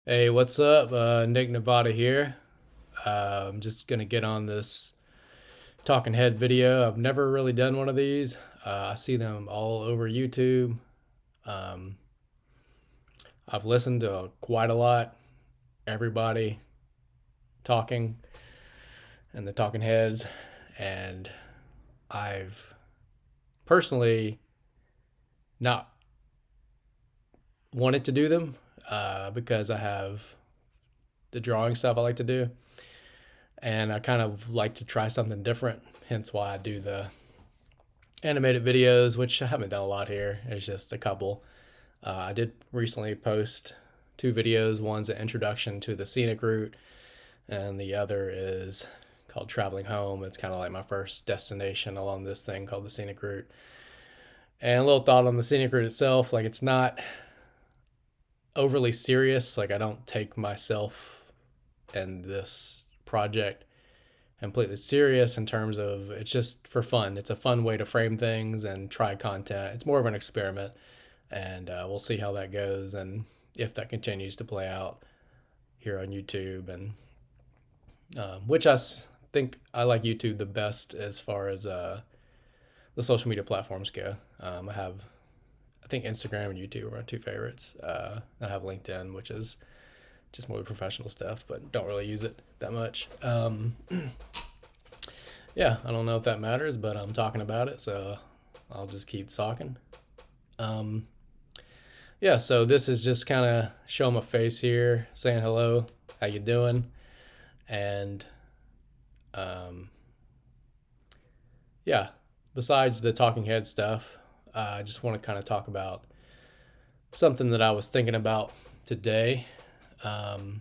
Hey, what's up? Nick Nevada here. I'm just gonna get on this talking head video. I've never really done one of these. I see them all over YouTube. Um, I've listened to quite a lot. Everybody talking and the talking heads, and I've personally not wanted to do them because I have the drawing stuff I like to do, and I kind of like to try something different. Hence why I do the animated videos, which I haven't done a lot here. It's just a couple. I did recently post two videos. One's an introduction to the scenic route, and the other is called Traveling Home. It's kind of like my first destination along this thing called the scenic route. And a little thought on the scenic route itself, like it's not overly serious. Like I don't take myself and this project completely serious in terms of it's just for fun. It's a fun way to frame things and try content. It's more of an experiment, and we'll see how that goes and if that continues to play out here on YouTube. And which think I like YouTube the best as far as the social media platforms go. I think Instagram and YouTube are my two favorites. I have LinkedIn, which is just more professional stuff, but don't really use it that much. Yeah, I don't know if that matters, but I'm talking about it, so I'll just keep talking. Um, yeah, so this is just kind of showing my face here, saying hello, how you doing, and um, yeah. Besides the talking head stuff, I just want to kind of talk about something that I was thinking about today. Um,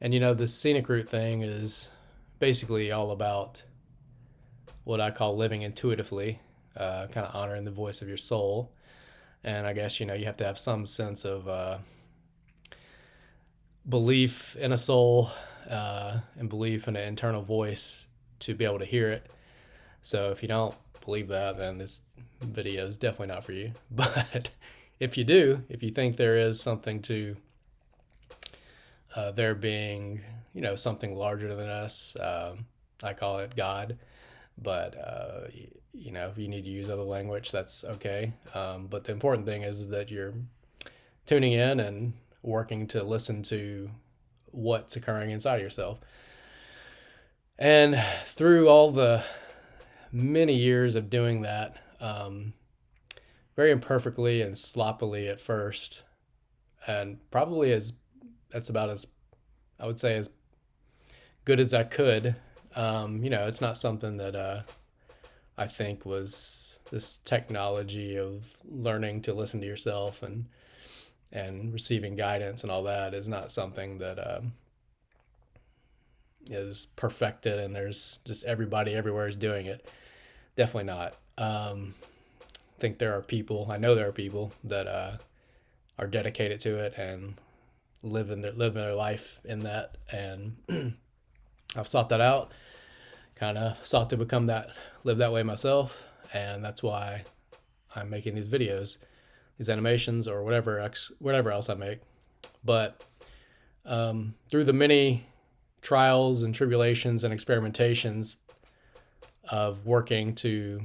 and the scenic route thing is basically all about what I call living intuitively, kind of honoring the voice of your soul. And I guess you have to have some sense of belief in a soul and belief in an internal voice to be able to hear it. So if you don't believe that, then this video is definitely not for you. But if you do, if you think there is something to there being, something larger than us, I call it God. But if you need to use other language, that's okay. But the important thing is that you're tuning in and working to listen to what's occurring inside of yourself. And through all the many years of doing that, very imperfectly and sloppily at first, and probably that's about as I would say as good as I could. It's not something that I think was this technology of learning to listen to yourself and receiving guidance and all that is not something that is perfected and there's just everybody everywhere is doing it. Definitely not. I think I know there are people that are dedicated to it and living their life in that. And I've sought that out, kind of sought to live that way myself. And that's why I'm making these videos, these animations, or whatever else I make. But through the many trials and tribulations and experimentations of working to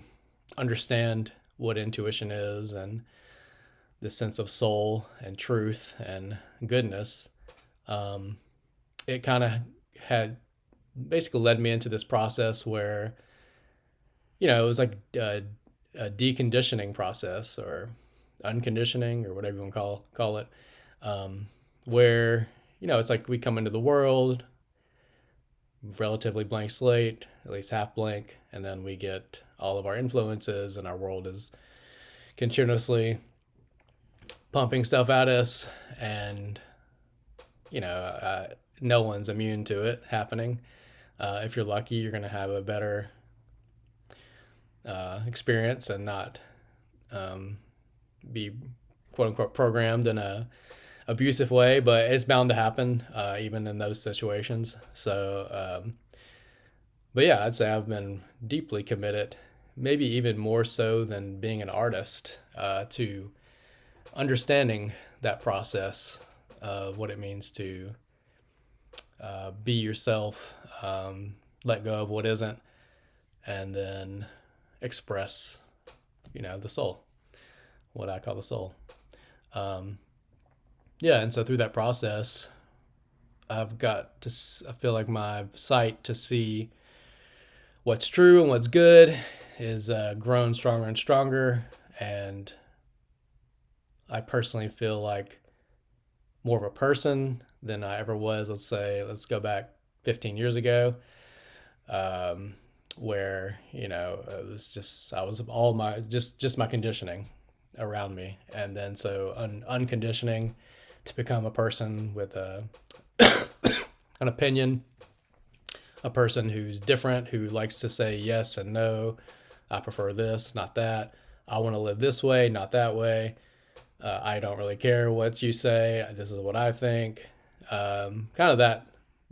understand what intuition is and the sense of soul and truth and goodness, it kind of had basically led me into this process where, it was like a deconditioning process or unconditioning or whatever you want to call it, where it's like we come into the world relatively blank slate, at least half blank, and then we get all of our influences, and our world is continuously pumping stuff at us, and no one's immune to it happening. If you're lucky, you're going to have a better experience and not be quote unquote programmed in a abusive way, but it's bound to happen even in those situations. But yeah, I'd say I've been deeply committed, maybe even more so than being an artist, to understanding that process of what it means to be yourself, let go of what isn't, and then express, the soul, what I call the soul. Um, yeah, and so through that process, I feel like my sight to see what's true and what's good is grown stronger and stronger. And I personally feel like more of a person than I ever was. Let's go back 15 years ago, um, where, it was just, I was all just my conditioning around me. And then so unconditioning to become a person with an opinion, a person who's different, who likes to say yes and no. I prefer this, not that. I want to live this way, not that way. I don't really care what you say. This is what I think. Kind of that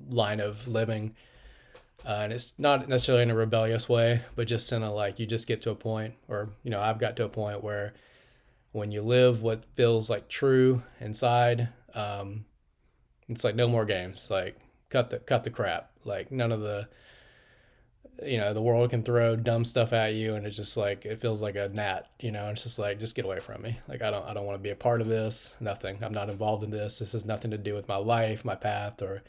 line of living. And it's not necessarily in a rebellious way, but just in a like, you just get to a point, or, I've got to a point where when you live what feels like true inside, it's like no more games. Like cut the crap. Like none of the world can throw dumb stuff at you, and it's just like it feels like a gnat. It's just like, just get away from me. Like I don't want to be a part of this. Nothing. I'm not involved in this. This has nothing to do with my life, my path, or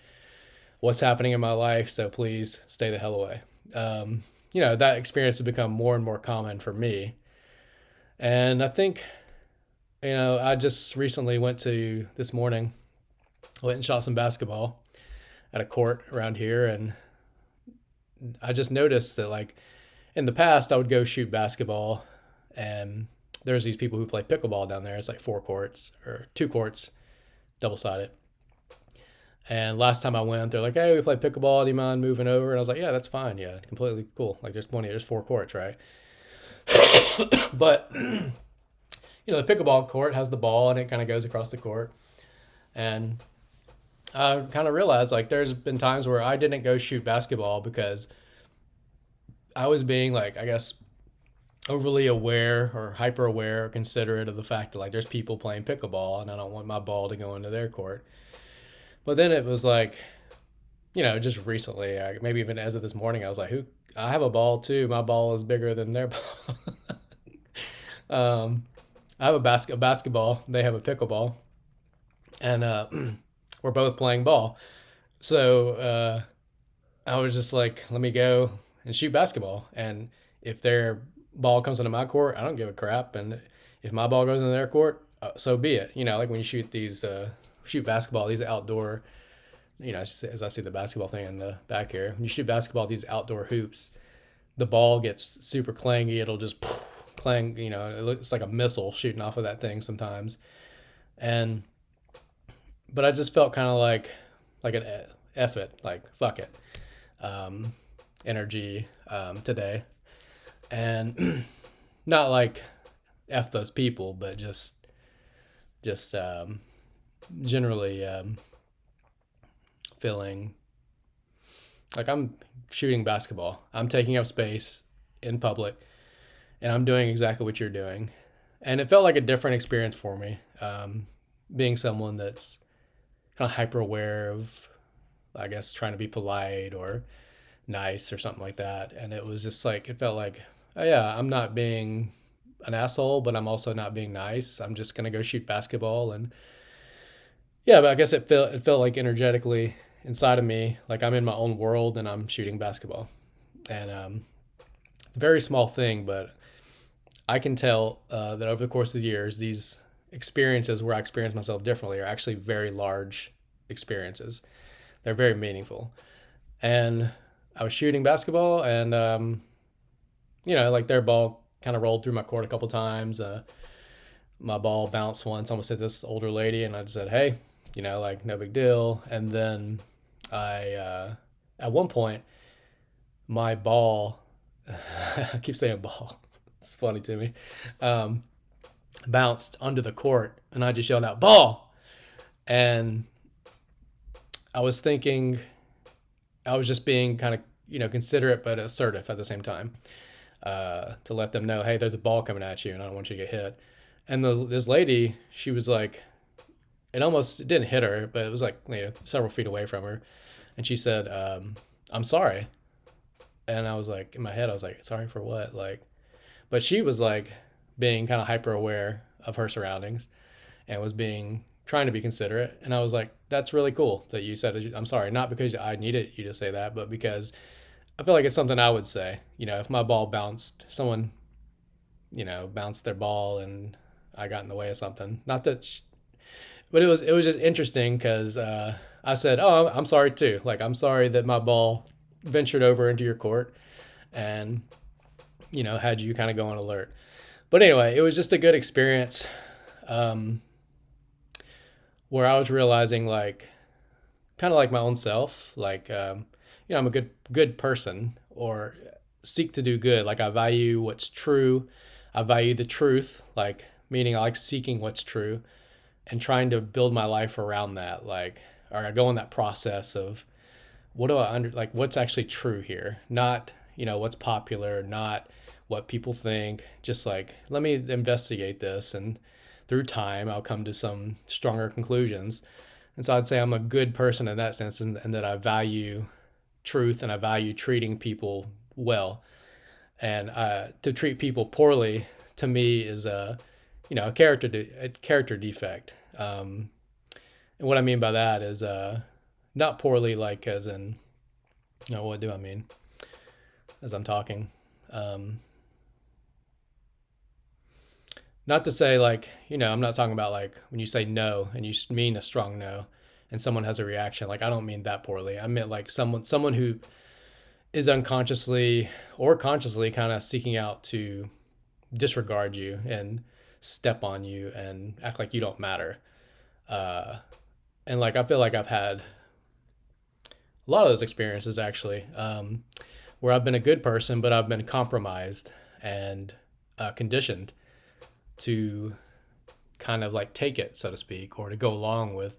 what's happening in my life. So please stay the hell away. That experience has become more and more common for me, and I think I just recently this morning went and shot some basketball at a court around here, and I just noticed that, like, in the past I would go shoot basketball, and there's these people who play pickleball down there. It's like 4 courts or 2 courts, double sided. And last time I went, they're like, "Hey, we play pickleball. Do you mind moving over?" And I was like, "Yeah, that's fine. Yeah, completely cool. Like, there's 4 courts, right?" But the pickleball court has the ball, and it kind of goes across the court. And I kind of realized, like, there's been times where I didn't go shoot basketball because I was being, like, I guess, overly aware or hyper aware or considerate of the fact that, like, there's people playing pickleball and I don't want my ball to go into their court. But then it was like, just recently, maybe even as of this morning, I was like, I have a ball too. My ball is bigger than their ball. I have a basketball. They have a pickleball. And we're both playing ball. So I was just like, let me go and shoot basketball. And if their ball comes into my court, I don't give a crap. And if my ball goes into their court, so be it. Like when you shoot basketball, these outdoor, as I see the basketball thing in the back here, when you shoot basketball, these outdoor hoops, the ball gets super clangy. It'll just clang, it looks like a missile shooting off of that thing sometimes. But I just felt kind of like an F it, like fuck it, energy today. And not like F those people, but just generally feeling like I'm shooting basketball. I'm taking up space in public, and I'm doing exactly what you're doing. And it felt like a different experience for me, being someone that's kind of hyper aware of, I guess, trying to be polite or nice or something like that. And it was just like, it felt like, oh yeah, I'm not being an asshole, but I'm also not being nice. I'm just gonna go shoot basketball. And yeah, but I guess it felt like energetically inside of me, like I'm in my own world and I'm shooting basketball. And it's a very small thing, but I can tell that over the course of the years, these experiences where I experience myself differently are actually very large experiences. They're very meaningful. And I was shooting basketball, and like their ball kind of rolled through my court a couple times. My ball bounced once, almost hit this older lady, and I just said, "Hey, like no big deal." And then at one point, my ball, I keep saying ball, it's funny to me, bounced under the court, and I just yelled out, "Ball!" And I was thinking, I was just being kind of, considerate but assertive at the same time, to let them know, hey, there's a ball coming at you, and I don't want you to get hit. And this lady, she was like, it didn't hit her, but it was like, several feet away from her. And she said, I'm sorry. And I was like, in my head, I was like, sorry for what? Like, but she was like being kind of hyper aware of her surroundings and was being trying to be considerate. And I was like, that's really cool that you said, I'm sorry. Not because I needed you to say that, but because I feel like it's something I would say. If my ball bounced, someone, bounced their ball and I got in the way of something. Not that, but it was just interesting because I said, "Oh, I'm sorry too. Like I'm sorry that my ball ventured over into your court and had you kind of go on alert." But anyway, it was just a good experience um, where I was realizing like kind of like my own self, like I'm a good person or seek to do good. Like I value what's true. I value the truth, like meaning I like seeking what's true and trying to build my life around that. Like, or I go in that process of what do I like what's actually true here, not what's popular, not what people think. Just like let me investigate this, and through time I'll come to some stronger conclusions. And so I'd say I'm a good person in that sense, and that I value truth and I value treating people well. And to treat people poorly to me is a character defect. And what I mean by that is not poorly, like as in, what do I mean as I'm talking? Um, Not to say like, I'm not talking about like when you say no and you mean a strong no and someone has a reaction. Like, I don't mean that poorly. I meant like someone who is unconsciously or consciously kind of seeking out to disregard you and step on you and act like you don't matter. Uh, and like, I feel like I've had a lot of those experiences actually, where I've been a good person, but I've been compromised and conditioned to kind of like take it, so to speak, or to go along with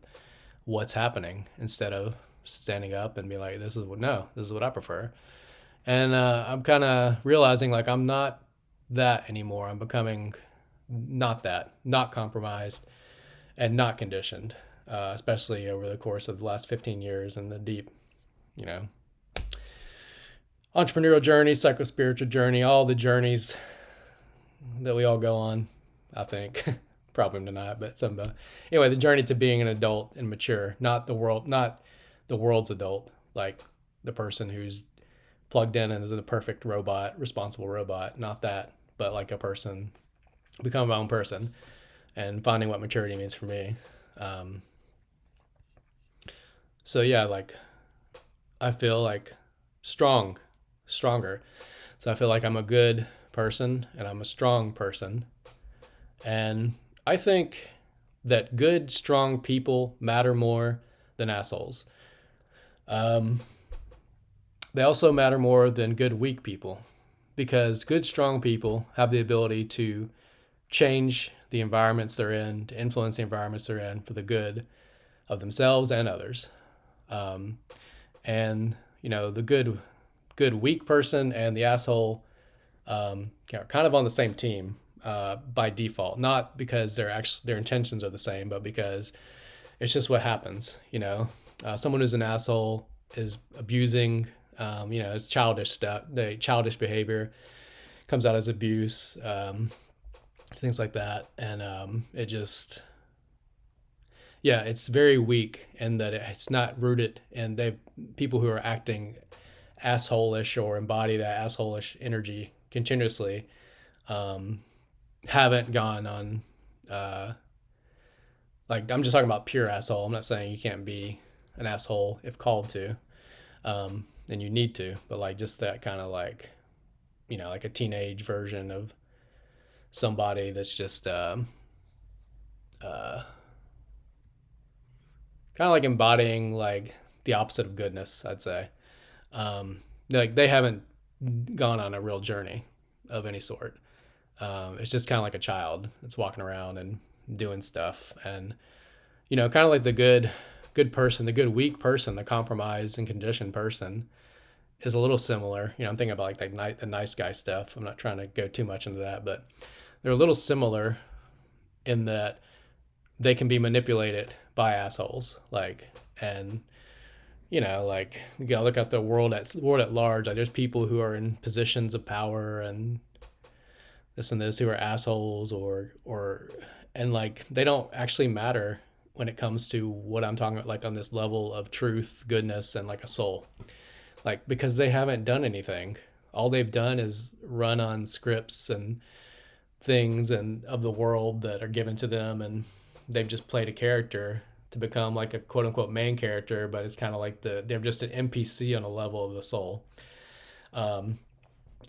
what's happening instead of standing up and be like, this is what, no, this is what I prefer. And I'm kind of realizing like I'm not that anymore. I'm becoming not that, not compromised and not conditioned, especially over the course of the last 15 years and the deep, you know, entrepreneurial journey, psycho-spiritual journey, all the journeys that we all go on, I think. Probably not, but some. Anyway, the journey to being an adult and mature, not the world's adult, like the person who's plugged in and is a perfect robot, responsible robot, not that, but like a person, become my own person, and finding what maturity means for me. Um, so yeah, like I feel like stronger. So I feel like I'm a good person and I'm a strong person. And I think that good, strong people matter more than assholes. Um, they also matter more than good, weak people because good, strong people have the ability to change the environments they're in, to influence the environments they're in for the good of themselves and others. Um, and the good, weak person and the asshole are kind of on the same team by default, not because their intentions are the same, but because it's just what happens. Someone who's an asshole is abusing. It's childish stuff. The childish behavior comes out as abuse, things like that, and it just yeah, it's very weak in that it's not rooted in they people who are acting assholish or embody that assholish energy continuously um, haven't gone on uh, like I'm just talking about pure asshole. I'm not saying you can't be an asshole if called to, and you need to, but like just that kind of like like a teenage version of somebody that's just uh, kind of like embodying like the opposite of goodness, I'd say. Um, like they haven't gone on a real journey of any sort. It's just kind of like a child that's walking around and doing stuff, and kind of like the good person, the good weak person, the compromised and conditioned person is a little similar. I'm thinking about like the nice guy stuff. I'm not trying to go too much into that, but they're a little similar in that they can be manipulated by assholes. Like, and like you gotta look at the world at large. Like, there's people who are in positions of power and this and this who are assholes, and like they don't actually matter when it comes to what I'm talking about, like on this level of truth, goodness, and like a soul. Like, because they haven't done anything. All they've done is run on scripts and things and of the world that are given to them, and they've just played a character to become like a quote unquote main character, but it's kind of like they're just an NPC on a level of the soul.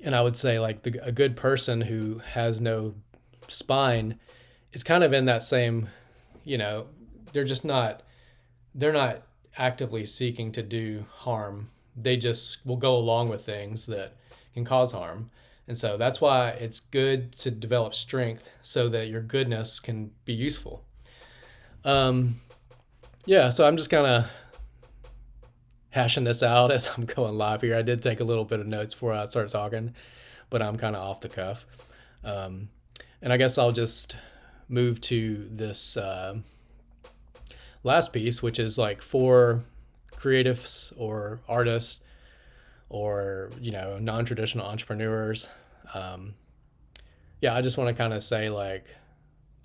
And I would say like a good person who has no spine is kind of in that same, you know, they're just not they're not actively seeking to do harm. They just will go along with things that can cause harm. And so that's why it's good to develop strength so that your goodness can be useful. Um, yeah, so I'm just kind of hashing this out as I'm going live here. I did take a little bit of notes before I started talking, but I'm kind of off the cuff. Um, and I guess I'll just move to this last piece, which is like for creatives or artists or non-traditional entrepreneurs. Um, yeah, I just want to kind of say like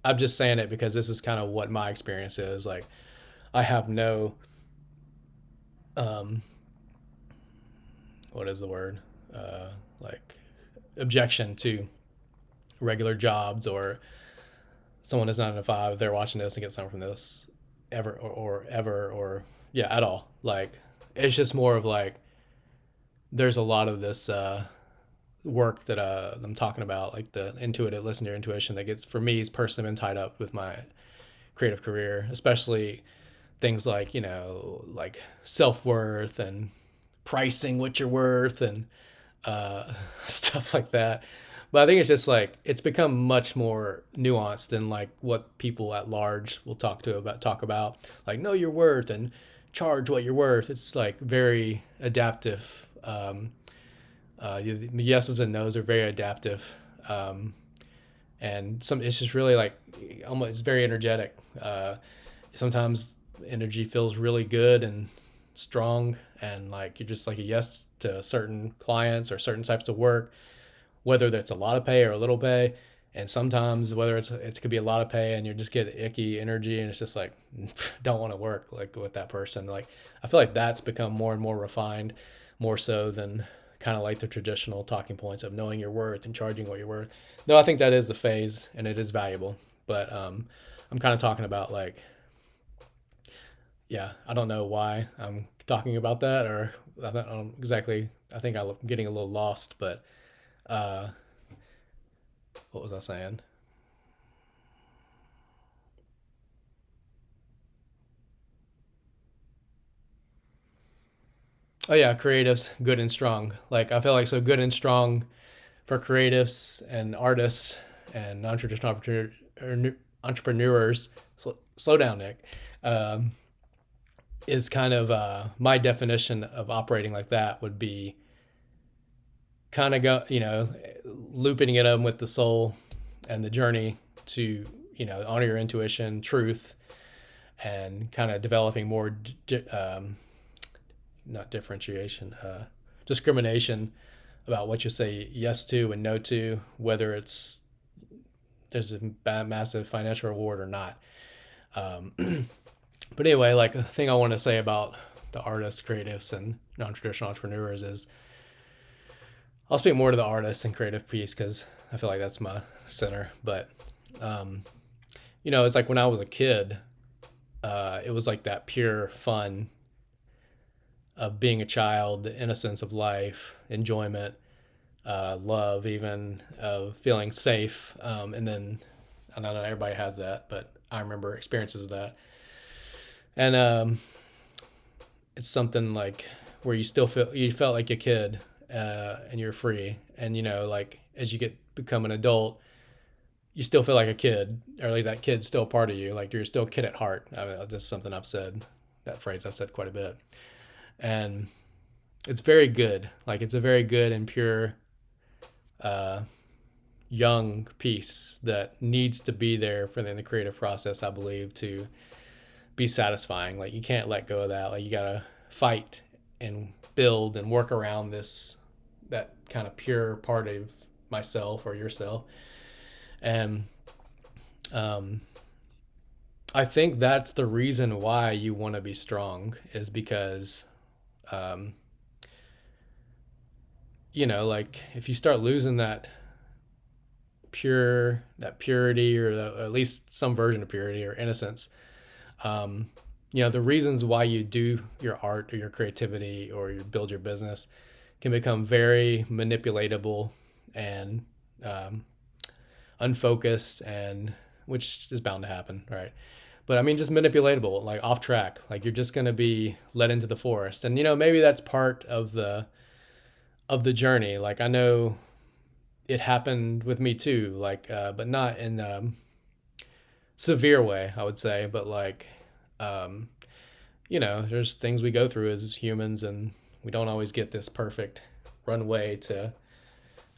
I'm just saying it because this is kind of what my experience is. Like I have no um, what is the word? Like objection to regular jobs or someone is 9 to 5. If they're watching this and get something from this, ever or ever or yeah, at all. Like it's just more of like there's a lot of this work that I'm talking about, like the intuitive, listen to your intuition, that gets for me is personally been tied up with my creative career, especially things like like self-worth and pricing what you're worth and stuff like that. But I think it's just like it's become much more nuanced than like what people at large will talk about like know your worth and charge what you're worth. It's like very adaptive. Yeses and nos are very adaptive, and it's just really like almost it's very energetic. Sometimes energy feels really good and strong, and like you're just like a yes to certain clients or certain types of work, whether that's a lot of pay or a little pay. And sometimes whether it could be a lot of pay and you just get icky energy and it's just like don't want to work like with that person. Like I feel like that's become more and more refined, more so than kind of like the traditional talking points of knowing your worth and charging what you're worth. Though I think that is the phase and it is valuable, but I'm kind of talking about like yeah, I don't know why I'm talking about that, or I don't exactly. I think I'm getting a little lost, but uh, what was I saying? Oh yeah, creatives, good and strong. Like I feel like so good and strong for creatives and artists and non-traditional entrepreneurs. Slow down, Nick. Um, is kind of my definition of operating like that would be kind of go looping it up with the soul and the journey to honor your intuition, truth, and kind of developing more not differentiation, discrimination about what you say yes to and no to, whether it's there's a massive financial reward or not. Um, but anyway, like a thing I want to say about the artists, creatives, and non-traditional entrepreneurs is I'll speak more to the artist and creative piece because I feel like that's my center. But um, it's like when I was a kid, it was like that pure fun of being a child, the innocence of life, enjoyment, love, even of feeling safe. And then I don't know everybody has that, but I remember experiences of that. And it's something like where you felt like a kid, and you're free. And like as you become an adult, you still feel like a kid, or like that kid's still part of you. Like you're still a kid at heart. I mean, that's something I've said. That phrase I've said quite a bit, and it's very good. Like it's a very good and pure young piece that needs to be there for the creative process, I believe, to be satisfying. Like, you can't let go of that. Like, you gotta fight and build and work around that kind of pure part of myself or yourself. And um, I think that's the reason why you want to be strong, is because um, like, if you start losing that purity, or at least some version of purity or innocence, um, the reasons why you do your art or your creativity or you build your business can become very manipulatable and um, unfocused, and which is bound to happen, right? But I mean, just manipulatable, like off track. Like, you're just going to be led into the forest, and maybe that's part of the journey. Like, I know it happened with me too, like, but not in severe way, I would say. But like, um, there's things we go through as humans, and we don't always get this perfect runway to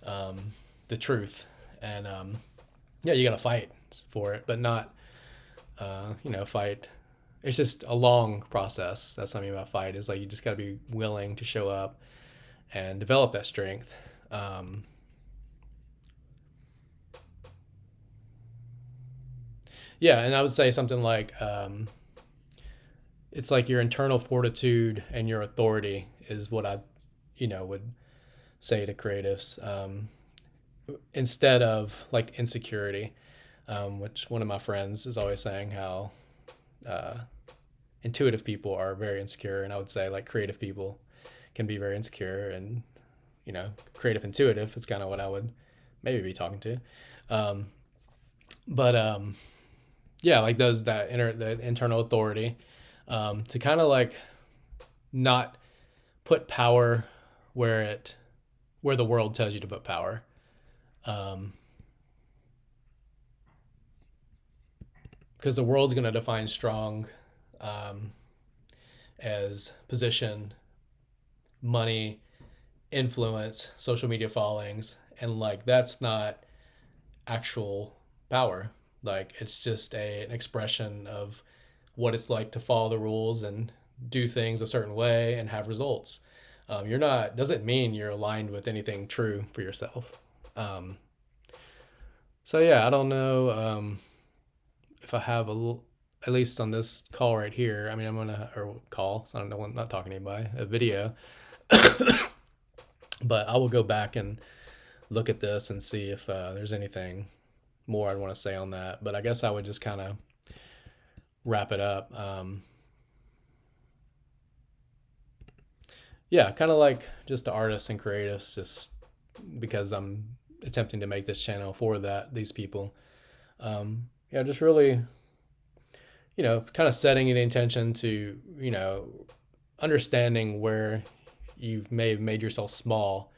um, the truth. And yeah, you gotta fight for it, but not fight. It's just a long process. That's something about fight, is like, you just gotta be willing to show up and develop that strength. Um, yeah, and I would say something like, it's like your internal fortitude and your authority is what I, would say to creatives, instead of like insecurity, which one of my friends is always saying how uh, intuitive people are very insecure, and I would say, like, creative people can be very insecure, and creative intuitive is kind of what I would maybe be talking to. Um, but yeah, like, those the internal authority, to kind of like not put power where the world tells you to put power. Um, because the world's going to define strong um, as position, money, influence, social media followings, and like, that's not actual power. Like, it's just an expression of what it's like to follow the rules and do things a certain way and have results. You're not Doesn't mean you're aligned with anything true for yourself. Um, so yeah, I don't know if I have at least on this call right here. I mean, I'm gonna or call. So I don't know. I'm not talking to anybody. A video, but I will go back and look at this and see if there's anything more I'd want to say on that. But I guess I would just kind of wrap it up. Yeah, kind of like just the artists and creatives, just because I'm attempting to make this channel for these people. Yeah, just really, kind of setting an intention to, understanding where you may have made yourself small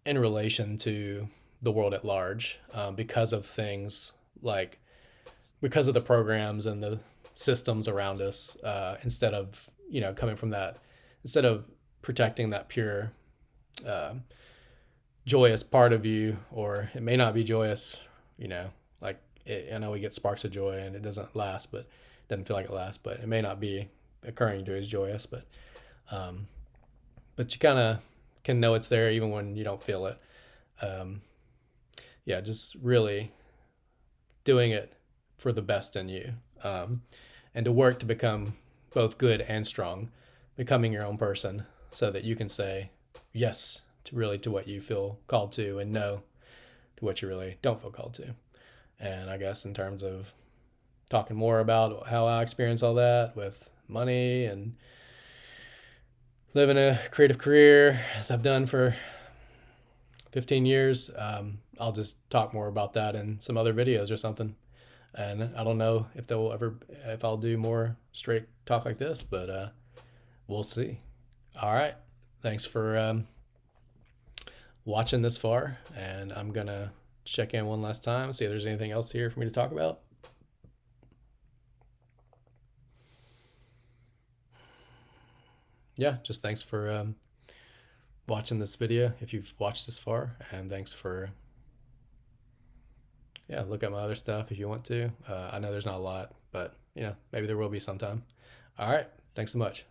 in relation to the world at large, because of things like, because of the programs and the systems around us, instead of, coming from that, instead of protecting that pure, uh, joyous part of you, or it may not be joyous, like, I know we get sparks of joy and it doesn't last, but it doesn't feel like it lasts, but it may not be occurring to you as joyous, um, but you kind of can know it's there even when you don't feel it. Um, yeah, just really doing it for the best in you, and to work to become both good and strong, becoming your own person, so that you can say yes to what you feel called to, and no to what you really don't feel called to. And I guess, in terms of talking more about how I experience all that with money and living a creative career as I've done for 15 years, I'll just talk more about that in some other videos or something. And I don't know if I'll do more straight talk like this, but we'll see. All right. Thanks for watching this far. And I'm going to check in one last time, see if there's anything else here for me to talk about. Yeah, just thanks for watching this video if you've watched this far. And thanks for Yeah, look at my other stuff if you want to. I know there's not a lot, but maybe there will be sometime. All right. Thanks so much.